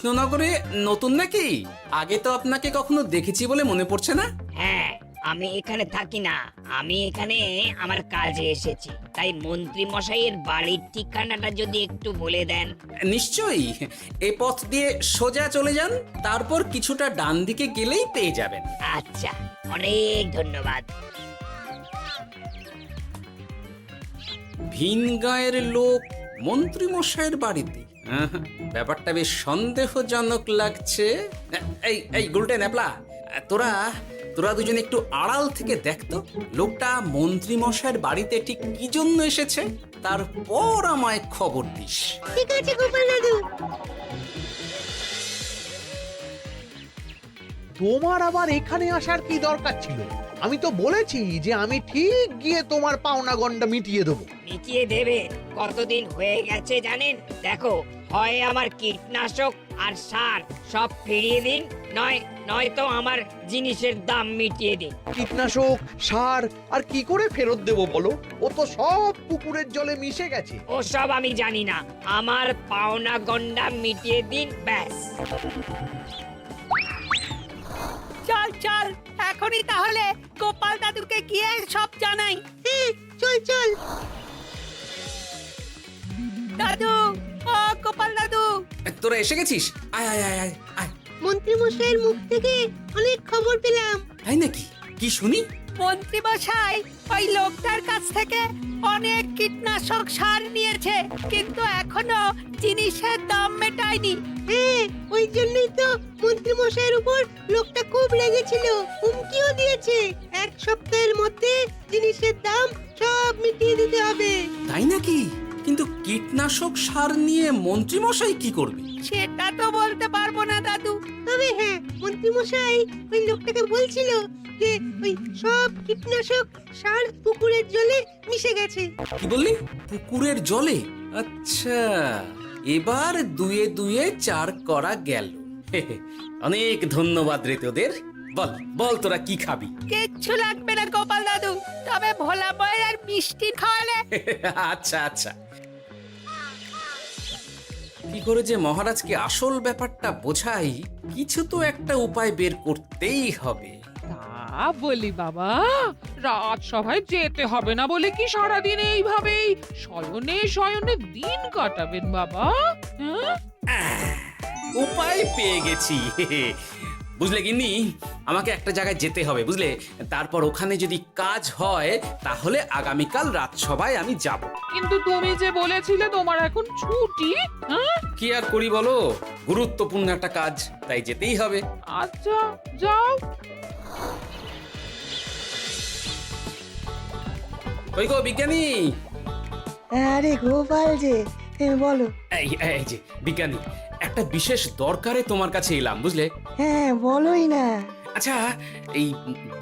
কৃষ্ণনগরে নতুন নাকি? আগে তো আপনাকে কখনো দেখেছি বলে মনে পড়ছে না। হ্যাঁ, আমি এখানে থাকি না, আমি এখানে আমার কাজে এসেছি। তাই মন্ত্রী মশাইয়ের বাড়ির ঠিকানাটা যদি একটু বলে দেন। নিশ্চয়ই, এ পথ দিয়ে সোজা চলে যান, তারপর কিছুটা ডান দিকে গেলেই পেয়ে যাবেন। আচ্ছা, অনেক ধন্যবাদ। ভিন গাঁয়ের লোক মন্ত্রী মশাইয়ের বাড়িতে, ব্যাপারটা বেশ সন্দেহজনক লাগছে। এই এই গুলটে ন্যাপলা, তোরা তোরা দুজন একটু আড়াল থেকে দেখতো লোকটা মন্ত্রী মশাইয়ের বাড়িতে ঠিক কি জন্য এসেছে, তারপর আমায় খবর দিস। ঠিক আছে গোপাল দাদু। তোমার আবার এখানে আসার কি দরকার ছিল? আমি তো বলেছি যে আমি ঠিক গিয়ে তোমার পাওনা গন্ডা মিটিয়ে দেবো। মিটিয়ে দেবে? কতদিন হয়ে গেছে জানেন? দেখো, হয় আমার কীটনাশক আর সার সব ফিরিয়ে দিন, নয়তো আমার জিনিসের দাম মিটিয়ে দিন। কীটনাশক, সার আর কি করে ফেরত দেবো বলো? ও তো সব পুকুরের জলে মিশে গেছে। ওসব আমি জানি না, আমার পাওনা গন্ডা মিটিয়ে দিন, ব্যাস। চল চল, এখনই তাহলে গোপাল দাদুকে গিয়ে সব জানাই। হ্যাঁ, চল চল। দাদু, ও গোপাল দাদু। তোরা এসে গেছিস? আয় আয় আয় আয় আয়। মন্ত্রী মশাইয়ের মুখ থেকে অনেক খবর পেলাম। তাই নাকি? কি শুনি? মন্ত্রী মশাই ওই লোকটার কাছ থেকে অনেক কীটনাশক সার নিয়েছে, কিন্তু এখনো জিনিসের দাম মেটায়নি। হ্যাঁ, ওই জন্যই তো মন্ত্রী মশাইয়ের উপর লোকটা খুব রেগেছিল, হুমকিও দিয়েছে 1 সপ্তাহের মধ্যে জিনিসের দাম সব মিটিয়ে দিতে হবে। তাই নাকি? কিন্তু কীটনাশক সার নিয়ে মন্ত্রী মশাই কি করবে? সেটা তো বলতে পারবো না দাদু। তবে হ্যাঁ, মন্ত্রী মশাই ওই লোকটাকে বলছিল যে ওই সব কীটনাশক সার পুকুরের জলে মিশে গেছে। কি বললি? পুকুরের জলে? আচ্ছা, এবার দুয়ে দুয়ে 4 করা গেল। অনেক ধন্যবাদ রে তোদের। বল বল, তোরা কি খাবি? কিচ্ছু লাগবে না গোপাল দাদু, তবে ভোলা বয়ের আর মিষ্টি খাওয়ালে। আচ্ছা আচ্ছা। কি করে যে মহারাজকে আসল ব্যাপারটা বোঝাই, কিছু তো একটা উপায় বের করতেই হবে। তা বলি বাবা, রাজসভায় যেতে হবে না বলে কি সারাদিন এইভাবেই শয়নে শয়নে দিন কাটাবেন বাবা? হ্যাঁ? উপায় পেয়ে গেছি। বুঝলে গিন্নি, আমাকে একটা জায়গায় যেতে হবে, বুঝলে? তারপর ওখানে যদি কাজ হয় তাহলে আগামীকাল রাজসভায় আমি যাব। কিন্তু তুমি যে বলেছিলে তোমার এখন ছুটি। হ্যাঁ, কি আর করি বলো, গুরুত্বপূর্ণ একটা কাজ, তাই যেতেই হবে। আচ্ছা যাও। ওই গো বিজ্ঞানী। আরে গোপাল যে, বলো। এই এই যে বিজ্ঞানী, একটা বিশেষ দরকারে তোমার কাছে এলাম, বুঝলে? হ্যাঁ, বলোই না। আচ্ছা, এই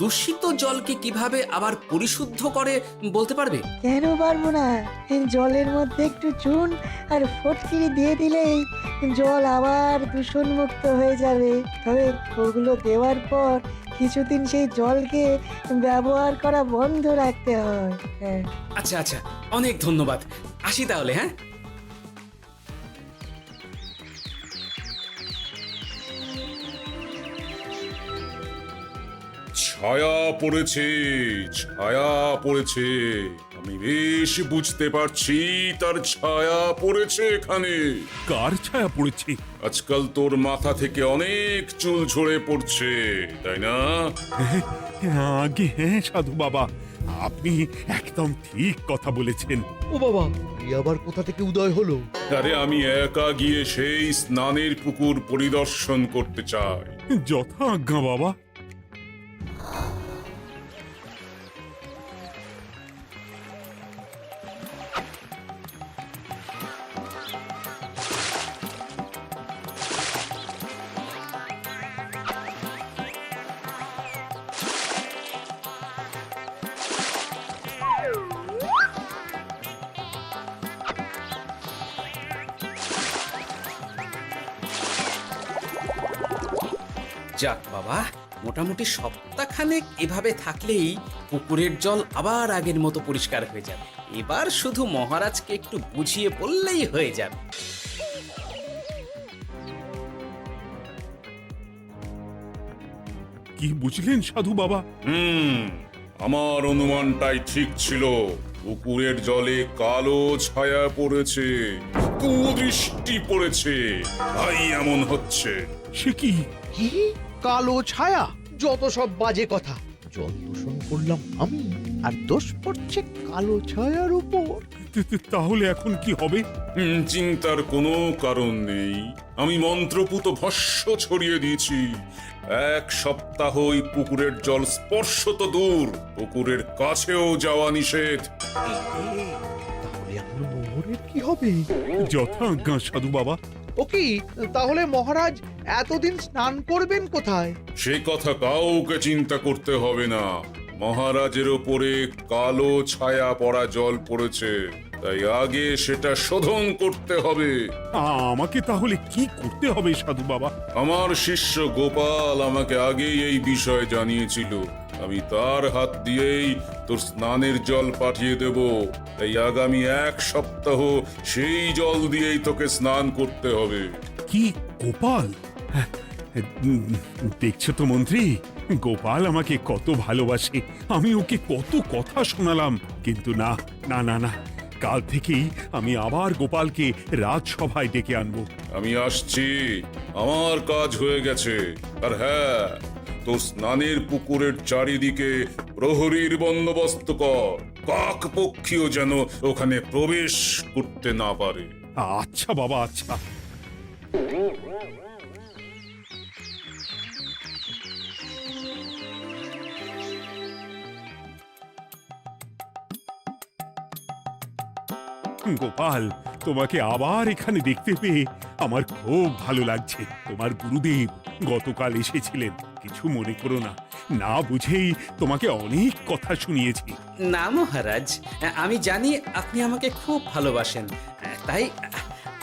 দূষিত জলকে কিভাবে আবার পরিশুদ্ধ করে বলতে পারবে? কেন পারবো না? জলের মধ্যে একটু চুন আর ফটকিরি দিয়ে দিলেই জল আবার দূষণমুক্ত হয়ে যাবে। তবে ওগুলো দেওয়ার পর কিছুদিন সেই জলকে ব্যবহার করা বন্ধ রাখতে হয়। হ্যাঁ। আচ্ছা আচ্ছা, অনেক ধন্যবাদ। আসি তাহলে, হ্যাঁ? ছায়া পড়েছে, ছায়া পড়েছে। আমি বেশ বুঝতে পারছি তার ছায়া পড়েছে এখানে। কার ছায়া পড়েছে? আজকাল তোর মাথা থেকে অনেক চুল ঝরে পড়ছে, তাই না? আগে হ্যাঁ সাধু বাবা, আপনি একদম ঠিক কথা বলেছেন। ও বাবা, এই আবার কোথা থেকে উদয় হলো? আরে আমি একা গিয়ে সেই স্নানের পুকুর পরিদর্শন করতে চাই। যথা আজ্ঞা বাবা। যাক বাবা, মোটামুটি সপ্তাহখানেক এভাবে থাকলেই পুকুরের জল আবার আগের মতো পরিষ্কার হয়ে যাবে। এবার শুধু মহারাজকে একটু বুঝিয়ে বললেই হয়ে যাবে। কি বুঝলেন সাধু বাবা? আমার অনুমানটাই ঠিক ছিল। পুকুরের জলে কালো ছায়া পড়েছে, কুদৃষ্টি পড়েছে, তাই এমন হচ্ছে। সে কি? কি কালো ছায়া? যত সব বাজে কথা। জল দূষণ করলাম আমি, আর দোষ পড়ছে কালো ছায়ার উপর। তাহলে এখন কি হবে? চিন্তার কোনো কারণ নেই। আমি মন্ত্রপুত ভস্য ছড়িয়ে দিয়েছি। 1 সপ্তাহ ওই পুকুরের জল স্পর্শ তো দূর, পুকুরের কাছেও যাওয়া নিষেধ। তাহলে আমার মোহরের কি হবে? যথা আজ্ঞা সাধু বাবা। ও কি, তাহলে মহারাজ এতদিন স্নান করবেন কোথায়? সে কথা কাউকে চিন্তা করতে হবে না। মহারাজের ওপরে কালো ছায়া পড়া জল পড়েছে, তাই আগে সেটা শোধন করতে হবে। আমাকে তাহলে কি করতে হবে সাধু বাবা? আমার শিষ্য গোপাল আমাকে আগেই এই বিষয় জানিয়েছিল। আমি তার হাত দিয়েই তোর স্নানের জল পাঠিয়ে দেব। তাই আগামী 1 সপ্তাহ সেই জল দিয়েই তোকে স্নান করতে হবে। কি গোপাল? দেখছো তো মন্ত্রী, গোপাল আমাকে কত ভালোবাসে। আমি ওকে কত কথা শোনালাম, কিন্তু না না না না, কাল থেকেই আমি আবার গোপালকে রাজসভায় ডেকে আনবো। আমি আসছি, আমার কাজ হয়ে গেছে। আর হ্যাঁ, তোর স্নানের পুকুরের চারিদিকে প্রহরীর বন্দোবস্ত কর। কাক পক্ষীও যেন ওখানে প্রবেশ করতে না পারে। আচ্ছা বাবা, আচ্ছা। গোপাল, তোমাকে আবার এখানে দেখতে পেয়ে আমার খুব ভালো লাগছে। তোমার গুরুদেব গতকাল এসেছিলেন, কিছু মনে করো না। না বুঝেই তোমাকে অনেক কথা শুনিয়েছি। না মহারাজ, আমি জানি আপনি আমাকে খুব ভালোবাসেন, তাই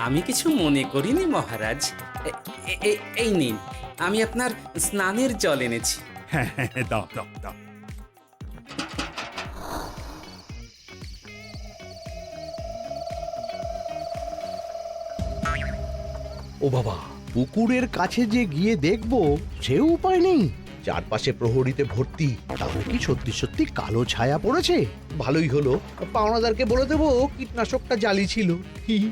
আমি কিছু মনে করিনি মহারাজ। এই নিন, আমি আপনার স্নানের জল এনেছি। হ্যাঁ হ্যাঁ হ্যাঁ, দাও দাও দাও। ও বাবা, পুকুরের কাছে যে গিয়ে দেখবো সে উপায় নেই। চারপাশে প্রহরীতে ভর্তি, তাহলে কি সত্যি সত্যি কালো ছায়া পড়েছে? ভালোই হলো, পাওনাদারকে বলে দেবো কীটনাশকটা জালি ছিল। হি হি।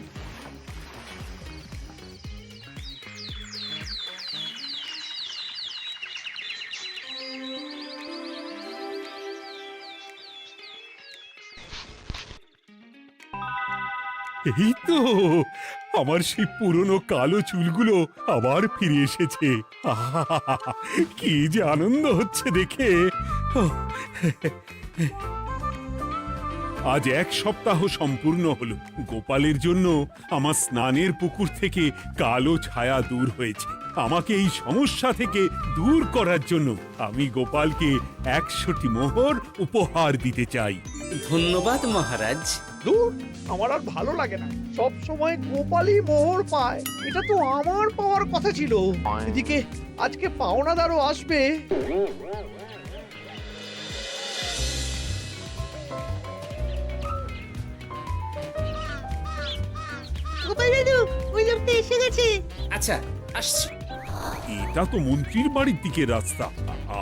এই তো আমার সেই পুরনো কালো চুলগুলো আবার ফিরে এসেছে। আহা, কি যে আনন্দ হচ্ছে দেখে। আজ 1 সপ্তাহ সম্পূর্ণ হলো। গোপালের জন্য আমার স্নানের পুকুর থেকে কালো ছায়া দূর হয়েছে। আমাকে এই সমস্যা থেকে দূর করার জন্য আমি গোপালকে 100টি মোহর উপহার দিতে চাই। ধন্যবাদ মহারাজ। দূর, আমার আর ভালো লাগে না। সব সময় গোপালই মোহর পায়, এটা তো আমার পাওয়ার কথা ছিল। এদিকে আজকে পাওনাদারও আসবে। আচ্ছা, আসছি। এটা তো মন্ত্রীর বাড়ির দিকে রাস্তা।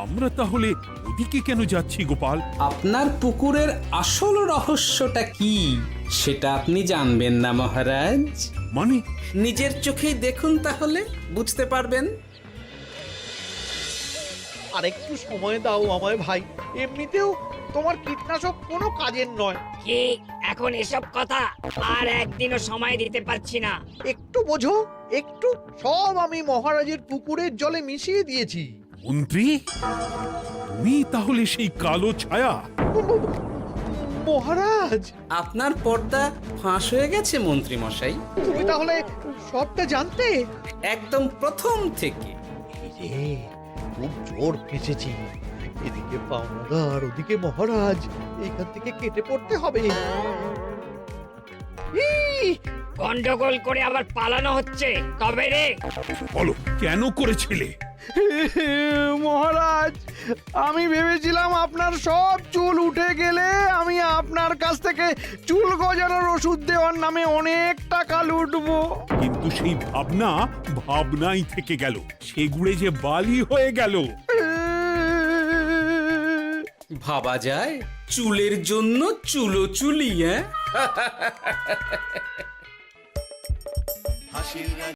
আমরা তাহলে ওদিকে কেন যাচ্ছি গোপাল? আপনার পুকুরের আসল রহস্যটা কি সেটা আপনি জানবেন না মহারাজ? মানে? নিজের চোখেই দেখুন, তাহলে বুঝতে পারবেন। আর একটু সময় দাও আমায় ভাই, এমনিতেও তোমার কীটনাশক কোনো কাজের নয়। কি এখন এসব কথা? আর একদিনও সময় দিতে পারছি না। একটু বোঝো, একটু। সব আমি মহারাজের পুকুরের জলে মিশিয়ে দিয়েছি। মন্ত্রী, তুমি তাহলে সেই কালো ছায়া? মহারাজ, আপনার পর্দা ফাঁস হয়ে গেছে মন্ত্রী মশাই। তুমি তাহলে সবটা জানতে? একদম প্রথম থেকে। রে, খুব জোর ফেসেছি। এদিকে পাওনাদার, ওদিকে মহারাজ, এখান থেকে কেটে পড়তে হবে। গন্ডগোল করে আবার পালানো হচ্ছে তবে রে। বলো, কেন করেছিলে? মহারাজ, আমি ভেবেছিলাম আপনার সব চুল উঠে গেলে আমি আপনার কাছ থেকে চুল গজানোর ওষুধ দেওয়ার নামে অনেক টাকা লুটবো। কিন্তু সেই ভাবনা ভাবনাই থেকে গেল, সেগুড়ে যে বালি হয়ে গেল। ভাবা যায় চুলের জন্য চুলো চুলি, হ্যাঁ?